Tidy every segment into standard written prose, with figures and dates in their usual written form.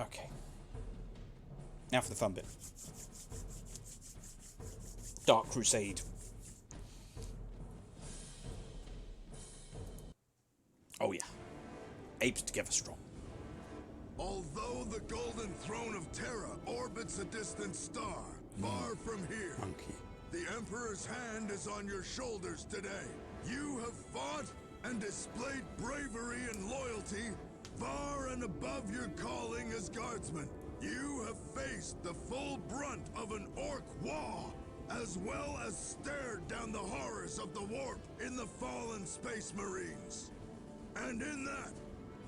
Okay. Now for the fun bit. Dark Crusade. Oh yeah. Apes together strong. Although the golden throne of Terra orbits a distant star, far from here, Monkey. the Emperor's hand is on your shoulders today. You have fought and displayed bravery and loyalty far and above your calling as guardsmen. You have faced the full brunt of an orc war, as well as stared down the horrors of the warp in the fallen Space Marines. And in that,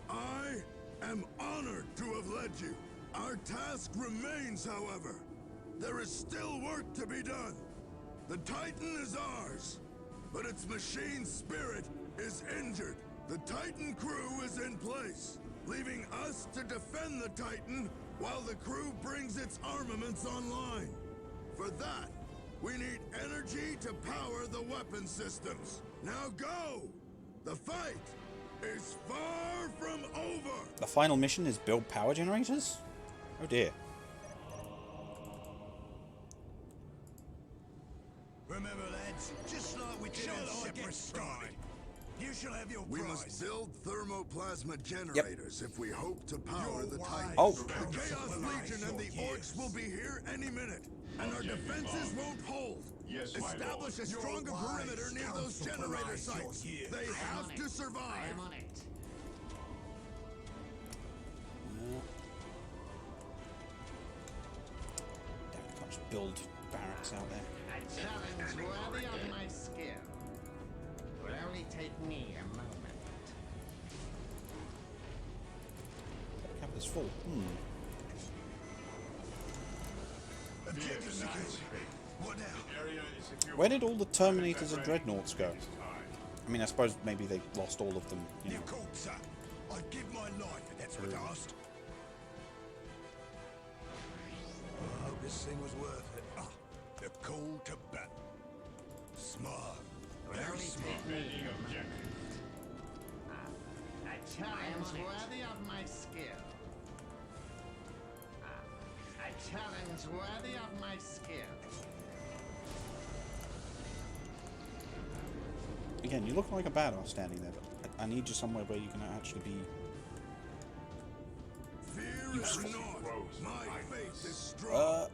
I am honored to have led you. Our task remains, however. There is still work to be done. The Titan is ours, but its machine spirit is injured. The Titan crew is in place, leaving us to defend the Titan while the crew brings its armaments online. For that, we need energy to power the weapon systems. Now go! The fight is far from over! The final mission is build power generators? Oh dear. Remember, lads, just like we did on Separate Sky, you shall have your prize. We must build thermoplasma generators if we hope to power the Titan. Oh. The Chaos Legion and the Orcs will be here any minute, and our defenses won't hold. Yes, Establish a stronger perimeter near those generator sites. They have to survive. I am on it. Damn, I can't just build barracks out there. A challenge worthy of my skill. It will only take me a moment. Cap is full. Objective secured. What now? Where did all the Terminators and Dreadnoughts go? I mean, I suppose maybe they lost all of them, you know. You called, sir. I'd give my life if that's what asked. I hope this thing was worth it. Ah, the call to battle. Smart. It will Very only smart. take me a moment. A challenge worthy of my skill. A challenge worthy of my skill. Again, you look like a badass standing there, but I need you somewhere where you can actually be Fear is naught. My faith is strong.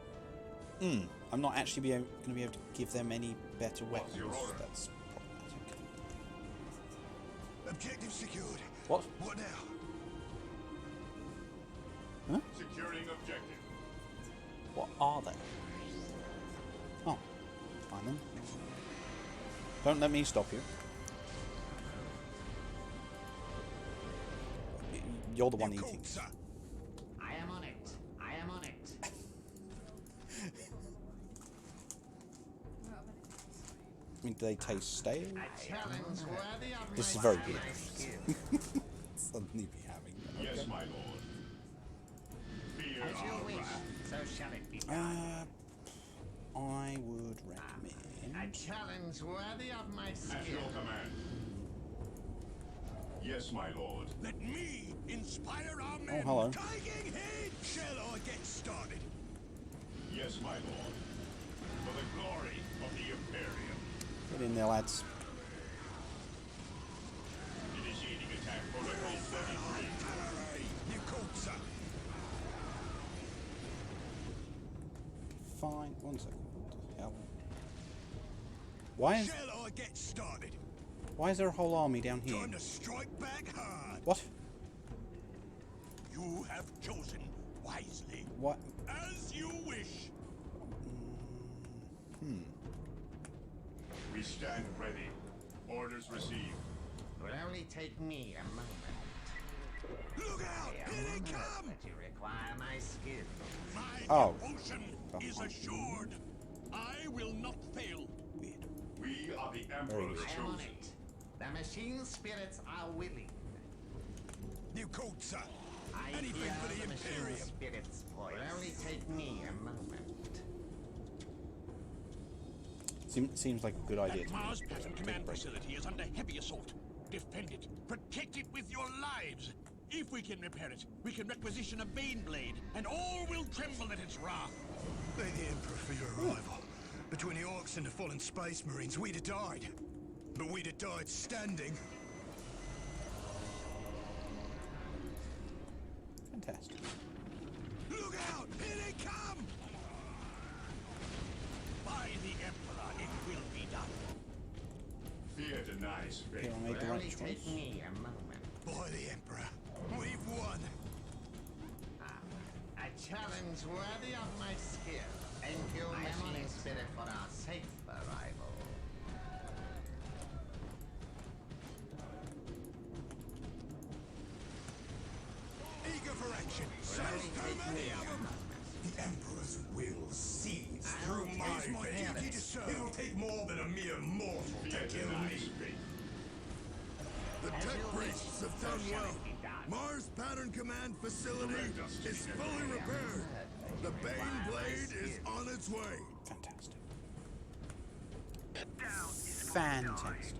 I'm not actually going to be able to give them any better weapons. That's problematic. Objective secured. What? What now? Huh? Securing objective. What are they? Oh, find them. Don't let me stop you. You're the one You eating. called, sir. I am on it. I am on it. I mean, do they taste stale? A challenge worthy of This is my very good. skill. Suddenly be having them. Yes, my lord. Fear As you our wish, wrath. so shall it be done. I would recommend. A challenge worthy of my At skill. your command. Yes, my lord. Let me inspire our men. hello. Taking heed. Shall I get started? Yes, my lord. For the glory of the Imperium. Get in there, lads. Initiating attack protocol 33. Valerie, you called, sir. Fine. 1 second. What the hell? Why Shall I get started? is there a whole army down here? Time to strike back hard. What? You have chosen wisely. What? As you wish. We stand ready. Orders received. It will only take me a moment. Look out! I am Here they honored come! that you require my skill. My Oh. devotion is assured. I will not fail. Weird. We are the Emperor's I am on chosen. it. The machine spirits are willing. You called, sir. I Anything hear for the machine Imperium. spirits' voice. It will only take me a moment. Seems like a good idea to me. Mars Pattern Take a Command break. facility is under heavy assault. Defend it. Protect it with your lives. If we can repair it, we can requisition a Baneblade, and all will tremble at its wrath. Thank the Emperor for your arrival. Between the Orcs and the fallen Space Marines, we'd have died. But we'd have died standing. Fantastic. Look out! Here they come! By the Emperor, it will be done. Fear denies Here faith. I made the Will right only choice. take me a moment. By the Emperor, we've won. A challenge worthy of my skill. Thank you, Machine Spirit, for our safe arrival. Eager for action. Will only take me a moment. The Emperor's will sees I'll through my take care of it. It'll take more than a mere mortal to Fear kill denies me. faith. The As tech you priests wish, have so done shall well. it be done. Mars Pattern Command Facility Direct us to is the fully Emperor. repaired. The Bane Blade is on its way. Fantastic. Fantastic.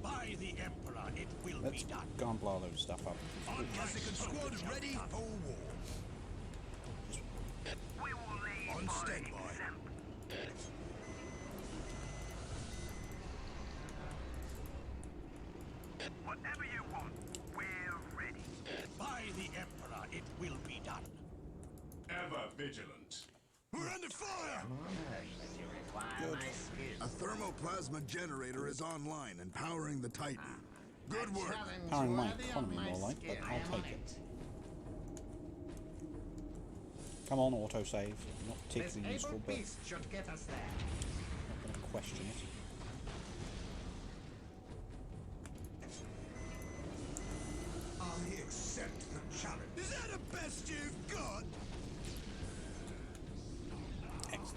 By the Emperor, it will Let's be done. go and blow those stuff up. Our Kazakh squad ready for war. On standby. Whatever you want, we're ready. By the Emperor, it will be done. Ever vigilant. We're under fire! You require my skill. A thermoplasma generator is online and powering the Titan. Good work. Challenge Powering my worthy of economy my more like, but skill. I'll I am on take it. it. Come on, autosave. Not This particularly useful, able but beast should get us there. not going to question it. I accept the challenge. Is that the best you've got? Excellent.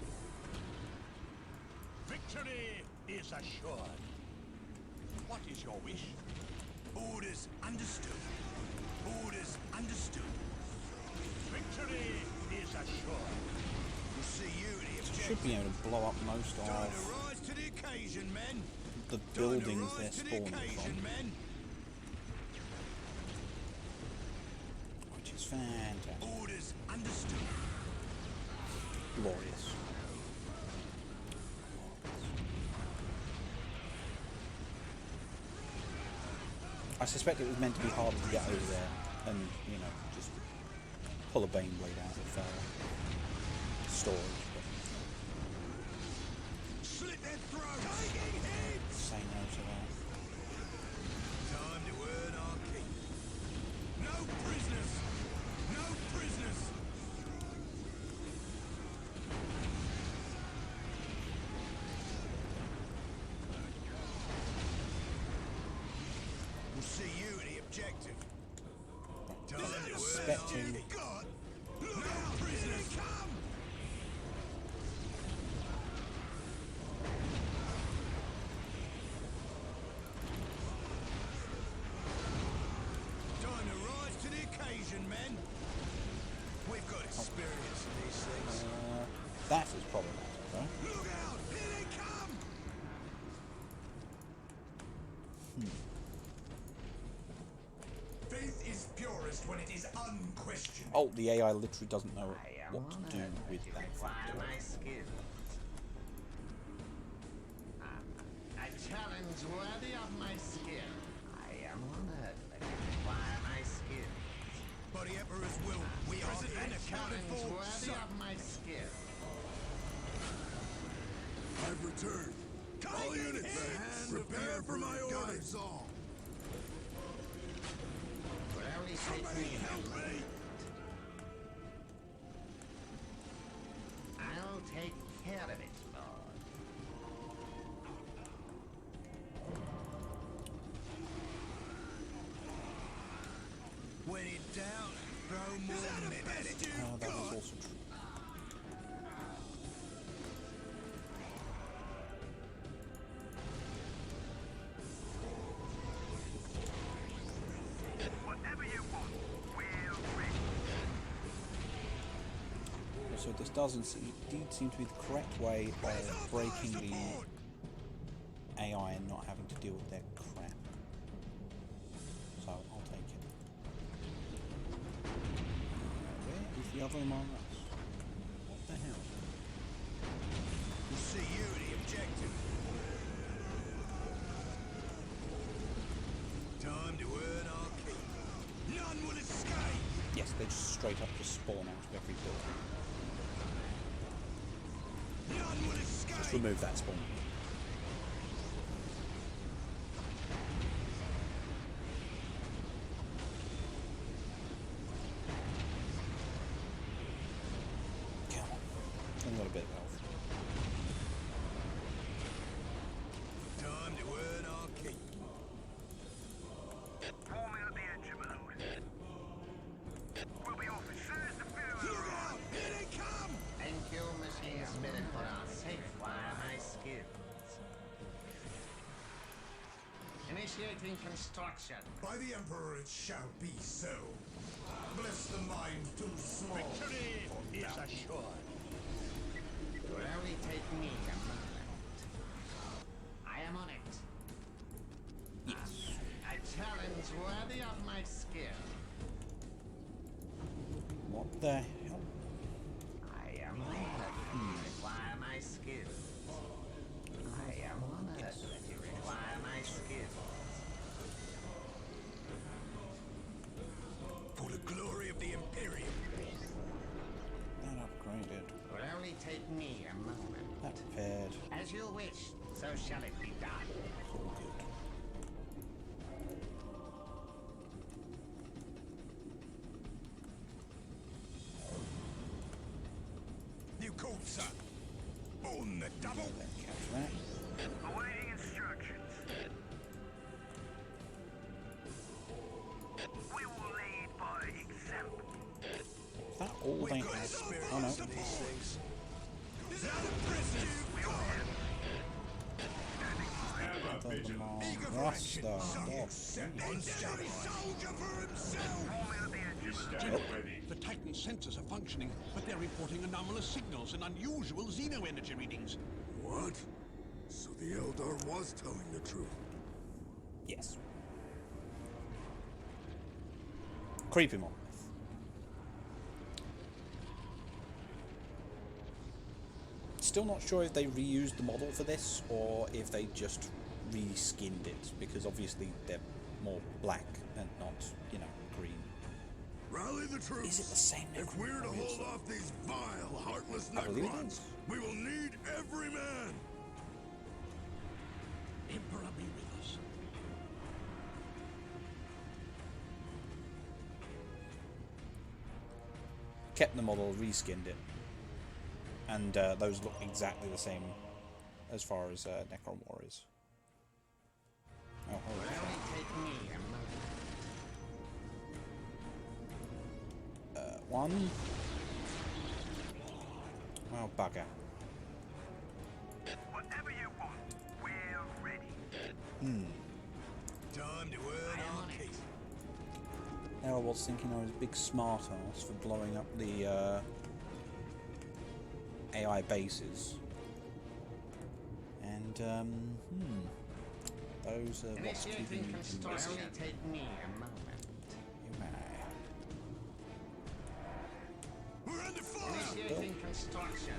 Victory is assured. What is your wish? Orders understood. Orders understood. Victory is assured. We'll see you at the objective. Should be able to blow up most Time to of rise to the occasion, men. the Time to buildings rise they're to the spawning occasion, from, men. which is fantastic. Orders understood. Glorious. I suspect it was meant to be harder to get over there and, you know, just pull a Bane Blade out of storage, but Slit their throats. Taking hits. say no to that. Time to earn our keep. No prisoners. No prisoners. We'll see you at the objective. Time to earn Expecting- our keep. Look out, prisoners. Come. Time to rise to the occasion, men. We've got experience in these things. That is problematic, though. Look out! Here they come! Faith is purest when it is unquestioned. Oh, the AI literally doesn't know what to do with that Require factor. my skill. A challenge worthy of my skill. I am honored that you require my skill. By the Emperor's will, we are unaccounted Challenge for. worthy of my skill. I've returned. All units, prepare for my orders. All. Will only take me a moment. I'll take care of it, Lord. When in doubt, throw more men at it. Oh, that was also true. Whatever you want, we're ready. So this indeed seem to be the correct way of breaking the AI and not having to deal with their crap. So I'll take it. the other among us. What the hell? We'll see you at the objective. Time to earn our keep. None will escape. Yes, they just straight up just spawn out of every building. None will escape. Just remove that spawn. Come on. I've got a bit of health. Time to earn our keep. Forming up the engine mode. We'll be off as soon as the fuel Look arrives. out! Here they come! Thank you, Machine Spirit, for our safe wire my skills. Initiating construction. By the Emperor it shall be so. Bless the mind too small. Victory is assured. It will only take me a moment. I am on it. Yes. A challenge worthy of my skill. What the hell? I am honored that you require my skills. I am honored that you require my skills. For the glory of the Imperium. That upgraded. It will only take me a moment. That repaired. As you wish, so shall it be done. It's all good. You called, sir. On the double. Then capture that. Awaiting instructions. We will lead by example. Is that all they We've got have? spirit Oh no. to these things. Is that a prisoner you've got? The Lamar. Eager for Yes, action. the Son, you dog. set ordinary soldier for himself. Forming up the engine Is mode. stand ready. The Titan sensors are functioning, but they're reporting anomalous signals and unusual xeno-energy readings. What? So the Eldar was telling the truth. Yes. Creepy monolith. Still not sure if they reused the model for this or if they just reskinned it, because obviously they're more black and not, you know, green. Rally the troops. Is it the same If we're to Necromoria? hold off these vile, heartless I believe it Necrons, is. we will need every man. Emperor be with us. Kept the model, reskinned it, and those look exactly the same as far as Necron Warriors. Oh, It holy will cow. only take me a moment. One. Well, bugger. Whatever you want, we're ready. Time to earn our keep. There I was thinking I was a big smart ass for blowing up the AI bases. And, those are what's keeping Initiating me in construction. It will business. only take me a moment. You may. We're under fire. Initiating construction.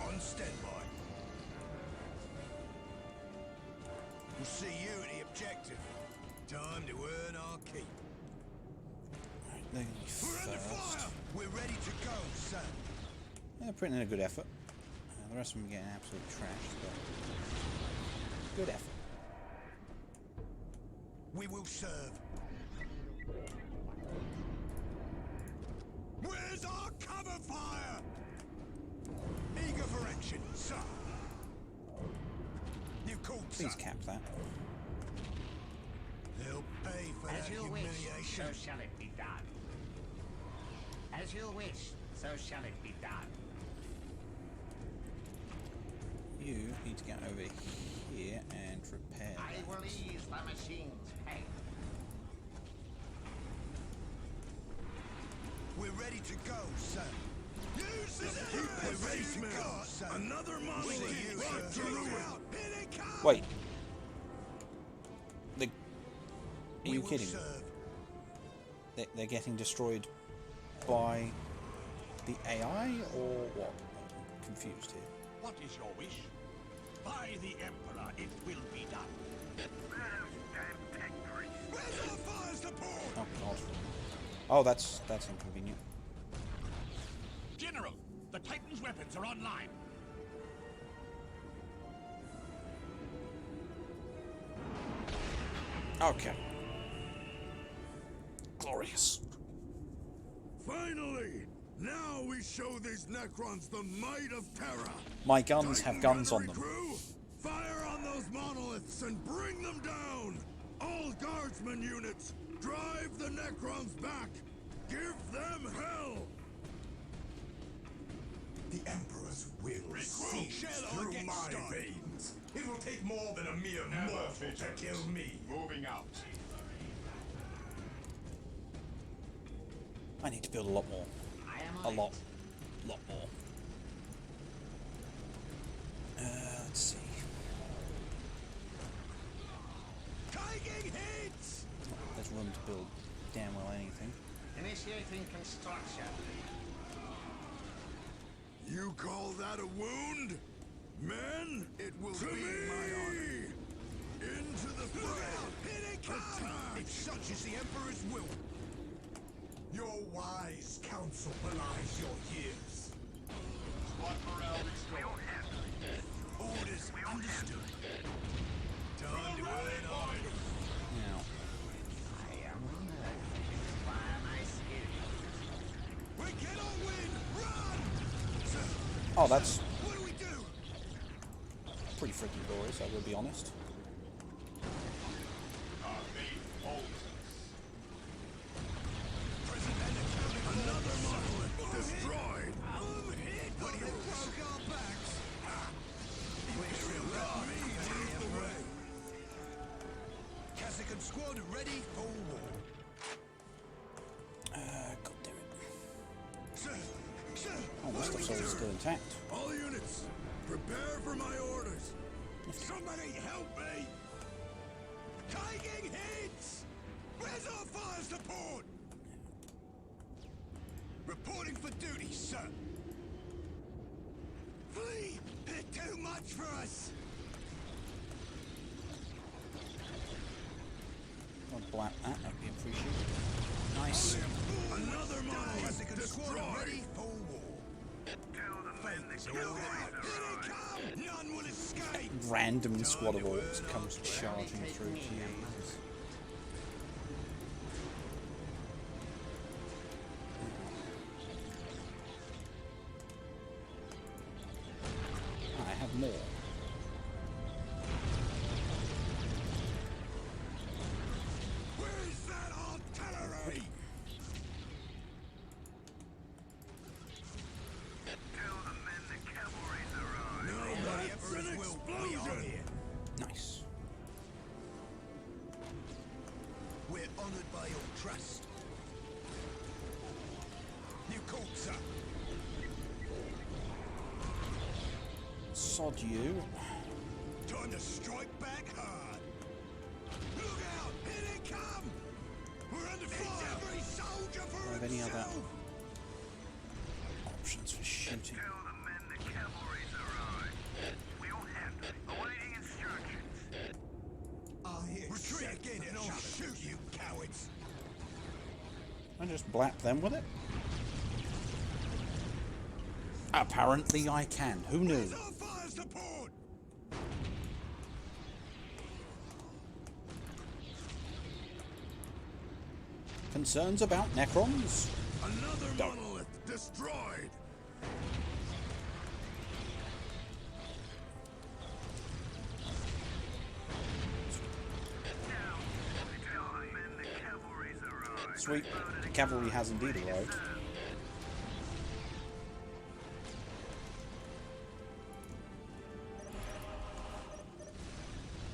On standby. We'll see you at the objective. Time to earn our keep. Right, they're gonna be We're under first. fire. We're ready to go, sir. They're putting in a good effort. The rest of them are getting absolutely trashed, but good effort. We will serve. Where's our cover fire? Eager for action, sir. You called, sir. Please cap that. They'll pay for As that you wish, humiliation. so shall it be done. As you wish, so shall it be done. You need to get over here and repair I that. will ease the machine's pain. We're ready to go, sir. Keep the base mill. Another monolith brought to ruin. Wait. Are you kidding me? They're getting destroyed by the AI or what? I'm confused here. What is your wish? By the Emperor, it will be done. Where's our fire support? Oh god. Oh, that's inconvenient. General, the Titan's weapons are online. Okay. Glorious. Finally! Now we show these Necrons the might of Terra! My guns have Titan guns on Gunnery them. Crew, fire on those monoliths and bring them down! All guardsman units, drive the Necrons back! Give them hell! The Emperor's will seeps through my veins. It will take more than a mere mortal to kill me. Moving out. I need to build a lot more. A lot more. Let's see. Taking hits! There's room to build damn well anything. Initiating construction. You call that a wound? Men, it will be my honor. Into the fray! Here they come! Attack! If such is the Emperor's will. Your wise counsel belies your years. Squad morale restored. Orders understood. Time to earn on. Now, I am honored to inspire my skills. We cannot win! Run! oh, that's What do we do? pretty freaking glorious, I will be honest. Our faith holds us. Another monolith destroyed! What do you broke our backs? Imperial Guard, lead the way. Kassakan squad ready for war. God damn it. Sir, sir, Oh, my stuff's all still intact. All units, prepare for my orders! somebody help me! Taking hits! Where's our fire support? Reporting for duty, sir. Flee! They're too much for us! I'll blap that, that'd be appreciated. Nice. Another monolith Kassakan squad ready destroyed! for war. Here they come! None will escape! Random squad of orcs comes charging through. Jesus. I have more. Where's that artillery? Now that's an explosion! Nice. We're honored by your trust. You called, sir. Sod you. Time to strike back hard. Look out! Here they come! We're under fire! It's every soldier for Have any other himself! options for shooting? Retreat again and I'll shoot you, cowards! I just blap them with it? Apparently I can. Who knew? Where's our fire support? Concerns about Necrons? Another Don't. monolith destroyed! Sweet. Cavalry has indeed arrived.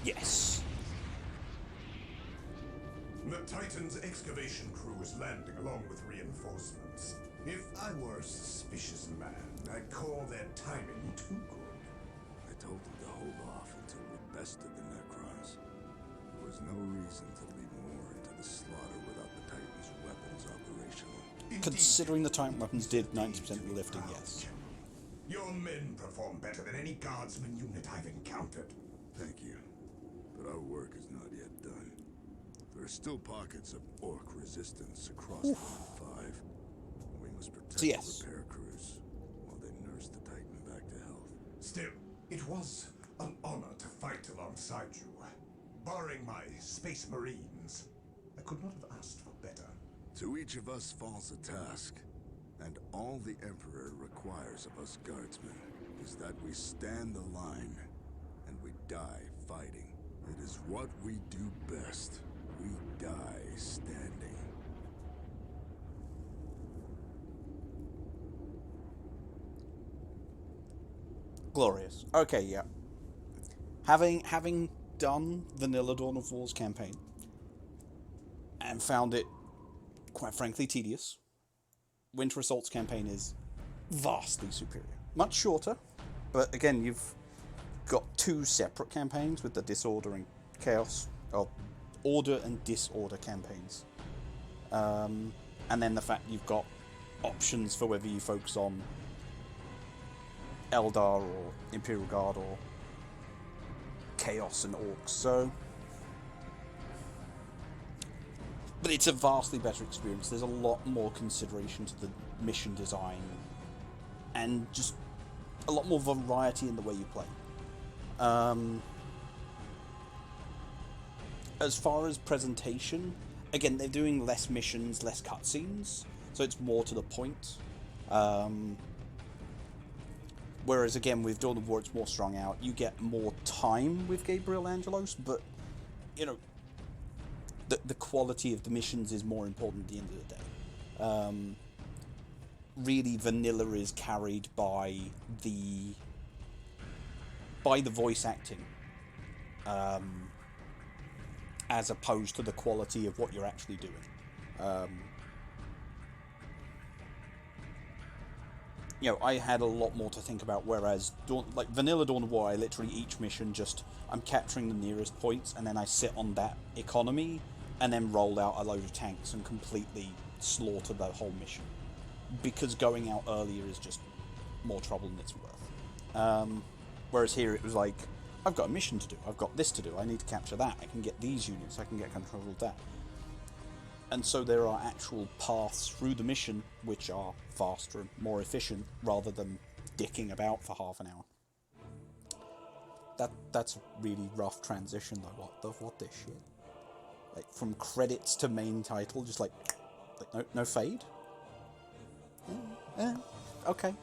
Yes. The Titan's excavation crew is landing along with reinforcements. If I were suspicious man. I'd call their timing too good. I told them to hold off until we bested the Necrons. There was no reason to lead more into the slaughter without the Titans' weapons operational. Considering the Titan weapons did 90% of the lifting, yes. Your men perform better than any guardsman unit I've encountered. Thank you. But our work is not yet done. There are still pockets of orc resistance across the 5. We must protect So yes. the repair crews while they nurse the Titan back to health. Still, it was an honor to fight alongside you. Barring my space marines, I could not have asked for better. To each of us falls a task, and all the Emperor requires of us guardsmen is that we stand the line, and we die fighting. It is what we do best. We die standing. Glorious. Okay, yeah. Having done Vanilla Dawn of War's campaign and found it, quite frankly, tedious, Winter Assault's campaign is vastly superior. Much shorter, but again, you've got 2 separate campaigns with the Disorder and Chaos, or Order and Disorder campaigns. And then the fact you've got options for whether you focus on Eldar or Imperial Guard or Chaos and Orcs, so... But it's a vastly better experience. There's a lot more consideration to the mission design and just a lot more variety in the way you play. As far as presentation, again, they're doing less missions, less cutscenes, so it's more to the point. Whereas, again, with Dawn of War, it's more strung out. You get more time with Gabriel Angelos, but, you know, the quality of the missions is more important at the end of the day. Really, vanilla is carried by the voice acting, as opposed to the quality of what you're actually doing. You know, I had a lot more to think about, whereas like Vanilla Dawn of War, I literally each mission I'm capturing the nearest points, and then I sit on that economy, and then roll out a load of tanks and completely slaughter the whole mission. Because going out earlier is just more trouble than it's worth. Whereas here it was like, I've got a mission to do, I've got this to do, I need to capture that, I can get these units, I can get control of that. And so there are actual paths through the mission which are faster and more efficient, rather than dicking about for half an hour. That's a really rough transition though. What this shit? Like from credits to main title, just like no fade. Okay.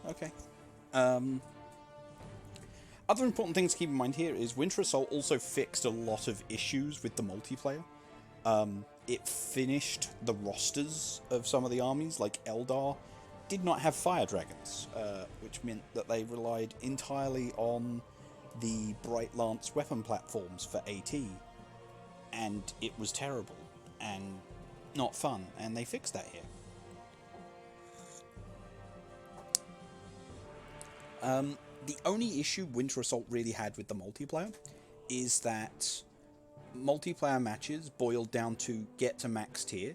Other important things to keep in mind here is Winter Assault also fixed a lot of issues with the multiplayer. It finished the rosters of some of the armies, like Eldar did not have fire dragons, which meant that they relied entirely on the Bright Lance weapon platforms for AT, and it was terrible and not fun, and they fixed that here. The only issue Winter Assault really had with the multiplayer is that multiplayer matches boiled down to get to max tier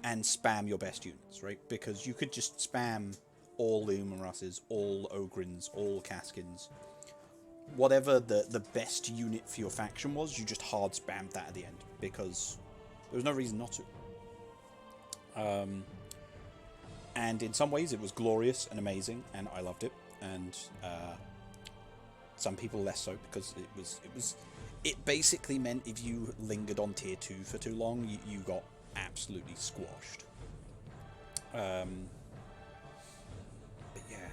and spam your best units, right? Because you could just spam all Luminrusses, all Ogryns, all Kaskins. Whatever the best unit for your faction was, you just hard spammed that at the end, because there was no reason not to. And in some ways it was glorious and amazing, and I loved it. And some people less so, because it basically meant if you lingered on tier 2 for too long, you got absolutely squashed. But yeah.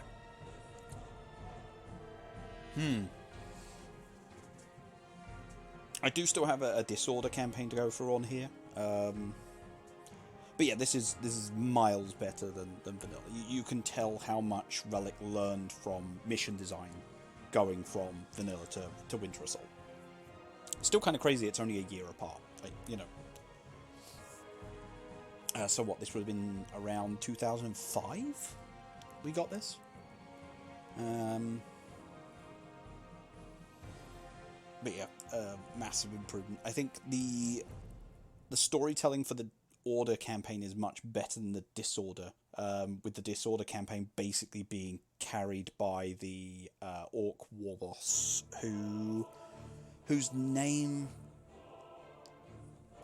I do still have a Disorder campaign to go for on here. But yeah, this is miles better than Vanilla. You can tell how much Relic learned from mission design going from Vanilla to Winter Assault. Still kind of crazy it's only a year apart, like, you know. So what, this would have been around 2005? we got this. But yeah, massive improvement. I think the storytelling for the Order campaign is much better than the Disorder, with the Disorder campaign basically being carried by the Orc war boss, whose name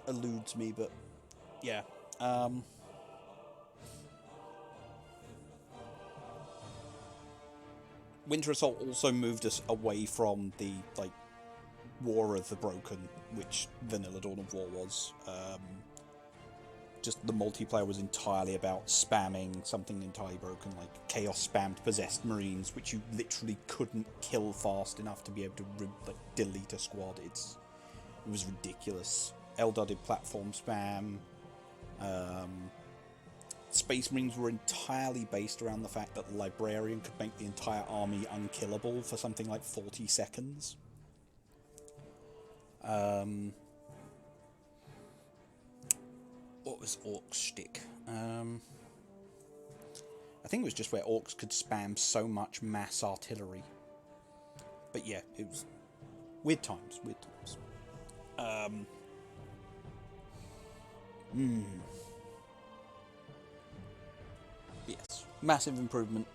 eludes me, but yeah. Winter Assault also moved us away from the War of the Broken, which Vanilla Dawn of War was. Just the multiplayer was entirely about spamming something entirely broken, like Chaos spammed Possessed Marines, which you literally couldn't kill fast enough to be able to delete a squad. It was ridiculous. Eldar did platform spam. Space Marines were entirely based around the fact that the Librarian could make the entire army unkillable for something like 40 seconds. What was Orc's shtick? I think it was just where Orcs could spam so much mass artillery. But yeah, it was weird times. Yes, massive improvement.